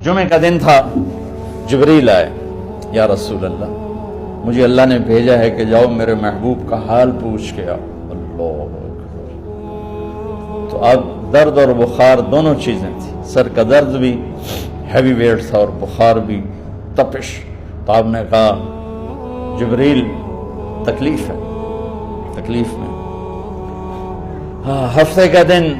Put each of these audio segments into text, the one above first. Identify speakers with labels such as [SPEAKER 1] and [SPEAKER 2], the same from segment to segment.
[SPEAKER 1] جمعے کا دن تھا، جبریل آئے، یا رسول اللہ مجھے اللہ نے بھیجا ہے کہ جاؤ میرے محبوب کا حال پوچھ کے آؤ۔ اللہ اکبر۔ تو اب درد اور بخار دونوں چیزیں تھیں، سر کا درد بھی ہیوی ویٹ تھا اور بخار بھی، تپش۔ تو آپ نے کہا جبریل تکلیف ہے، تکلیف میں۔ ہفتے کا دن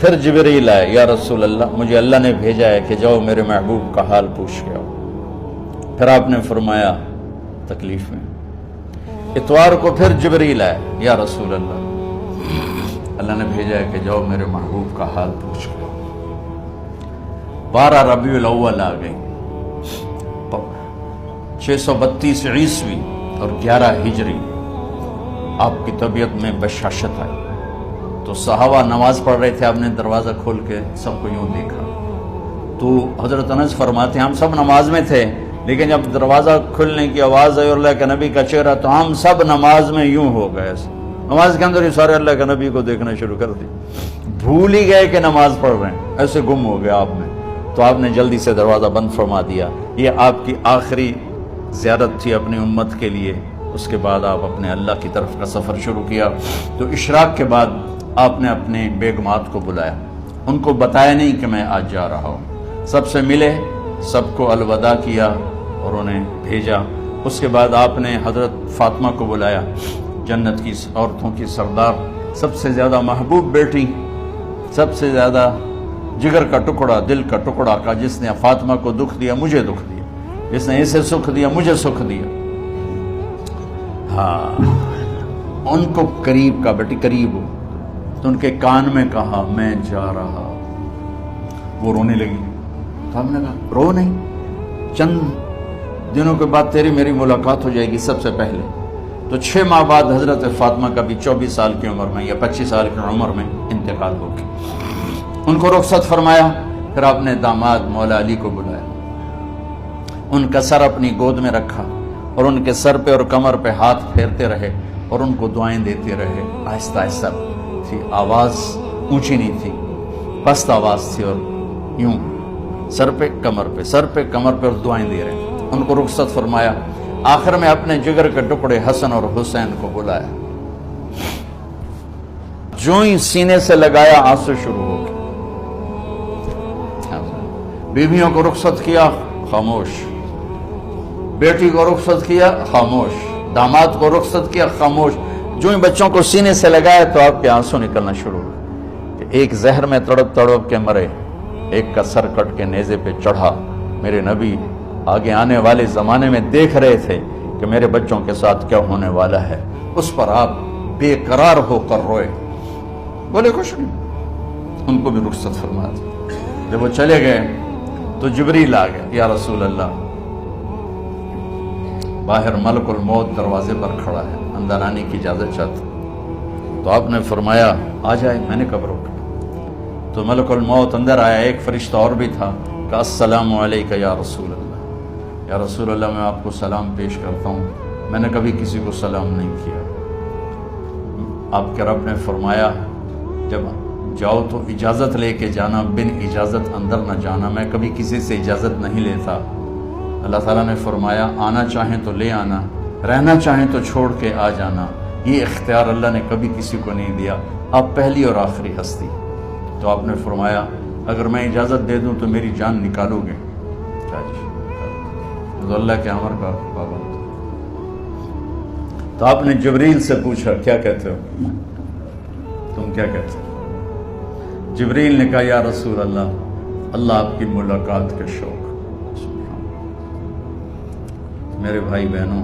[SPEAKER 1] پھر جبریل آئے، یا رسول اللہ مجھے اللہ نے بھیجا ہے کہ جاؤ میرے محبوب کا حال پوچھ کے آؤ۔ پھر آپ نے فرمایا تکلیف میں۔ اتوار کو پھر جبریل آئے، یا رسول اللہ اللہ نے بھیجا ہے کہ جاؤ میرے محبوب کا حال پوچھ کے آؤ۔ 12 ربیع الاول آ گئی، 632 عیسوی اور 11 ہجری۔ آپ کی طبیعت میں بشاشت آئی تو صحابہ نماز پڑھ رہے تھے، آپ نے دروازہ کھول کے سب کو یوں دیکھا تو حضرت انس فرماتے ہیں ہم سب نماز میں تھے، لیکن جب دروازہ کھلنے کی آواز آئی اور اللہ کے نبی کا چہرہ تو ہم سب نماز میں یوں ہو گئے، نماز کے اندر ہی سارے اللہ کے نبی کو دیکھنا شروع کر دی، بھول ہی گئے کہ نماز پڑھ رہے ہیں، ایسے گم ہو گیا آپ میں۔ تو آپ نے جلدی سے دروازہ بند فرما دیا۔ یہ آپ کی آخری زیارت تھی اپنی امت کے لیے، اس کے بعد آپ اپنے اللہ کی طرف کا سفر شروع کیا۔ تو اشراق کے بعد آپ نے اپنے بیگمات کو بلایا، ان کو بتایا نہیں کہ میں آج جا رہا ہوں، سب سے ملے، سب کو الوداع کیا اور انہیں بھیجا۔ اس کے بعد آپ نے حضرت فاطمہ کو بلایا، جنت کی عورتوں کی سردار، سب سے زیادہ محبوب بیٹی، سب سے زیادہ جگر کا ٹکڑا، دل کا ٹکڑا کا، جس نے فاطمہ کو دکھ دیا مجھے دکھ دیا، جس نے اسے سکھ دیا مجھے سکھ دیا۔ ہاں، ان کو قریب کا، بیٹی قریب ہو، تو ان کے کان میں کہا میں جا رہا۔ وہ رونے لگی تو ہم نے کہا رو نہیں، چند دنوں کے بعد تیری میری ملاقات ہو جائے گی سب سے پہلے۔ تو 6 ماہ بعد حضرت فاطمہ کا بھی 24 سال کی عمر میں یا 25 سال کی عمر میں انتقال ہو گیا۔ ان کو رخصت فرمایا۔ پھر آپ نے داماد مولا علی کو بلایا، ان کا سر اپنی گود میں رکھا اور ان کے سر پہ اور کمر پہ ہاتھ پھیرتے رہے اور ان کو دعائیں دیتے رہے، آہستہ آہستہ تھی، آواز اونچی نہیں تھی، پست آواز تھی، اور یوں سر پہ کمر پہ، سر پہ کمر پہ، اور دعائیں دے رہے۔ ان کو رخصت فرمایا۔ آخر میں اپنے جگر کے ٹکڑے حسن اور حسین کو بلایا، جو ہی سینے سے لگایا آنسو شروع ہو گئے۔ بیویوں کو رخصت کیا، خاموش، بیٹی کو رخصت کیا، خاموش، داماد کو رخصت کیا، خاموش۔ جو ہی بچوں کو سینے سے لگایا تو آپ کے آنسو نکلنا شروع ہوئے کہ ایک زہر میں تڑپ تڑپ کے مرے، ایک کا سر کٹ کے نیزے پہ چڑھا۔ میرے نبی آگے آنے والے زمانے میں دیکھ رہے تھے کہ میرے بچوں کے ساتھ کیا ہونے والا ہے، اس پر آپ بے قرار ہو کر روئے، بولے کچھ نہیں۔ ان کو بھی رخصت فرما دی۔ جب وہ چلے گئے تو جبریل آ گیا، یا رسول اللہ باہر ملک الموت دروازے پر کھڑا ہے، اندر آنے کی اجازت چاہتا۔ تو آپ نے فرمایا آ جائے، میں نے کب روکا؟ تو ملک الموت اندر آیا، ایک فرشتہ اور بھی تھا، کہا السلام علیکہ یا رسول اللہ، یا رسول اللہ میں آپ کو سلام پیش کرتا ہوں، میں نے کبھی کسی کو سلام نہیں کیا۔ آپ کے رب نے فرمایا جب جاؤ تو اجازت لے کے جانا، بن اجازت اندر نہ جانا، میں کبھی کسی سے اجازت نہیں لیتا۔ اللہ تعالیٰ نے فرمایا آنا چاہیں تو لے آنا، رہنا چاہیں تو چھوڑ کے آ جانا، یہ اختیار اللہ نے کبھی کسی کو نہیں دیا، آپ پہلی اور آخری ہستی۔ تو آپ نے فرمایا اگر میں اجازت دے دوں تو میری جان نکالو گے؟ تو اللہ کے امر کا پابند۔ تو آپ نے جبریل سے پوچھا کیا کہتے ہو، تم کیا کہتے ہو؟ جبریل نے کہا یا رسول اللہ، اللہ آپ کی ملاقات کے شوق۔ میرے بھائی بہنوں،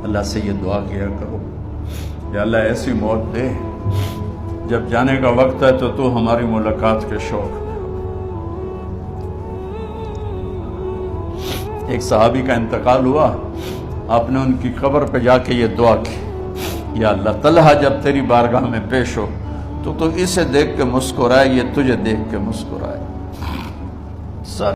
[SPEAKER 1] اللہ سے یہ دعا کیا کرو، یا اللہ ایسی موت دے جب جانے کا وقت ہے تو ہماری ملاقات کے شوق۔ ایک صحابی کا انتقال ہوا، آپ نے ان کی قبر پہ جا کے یہ دعا کی، یا اللہ طلحہ جب تیری بارگاہ میں پیش ہو تو اسے دیکھ کے مسکرائے، یہ تجھے دیکھ کے مسکرائے۔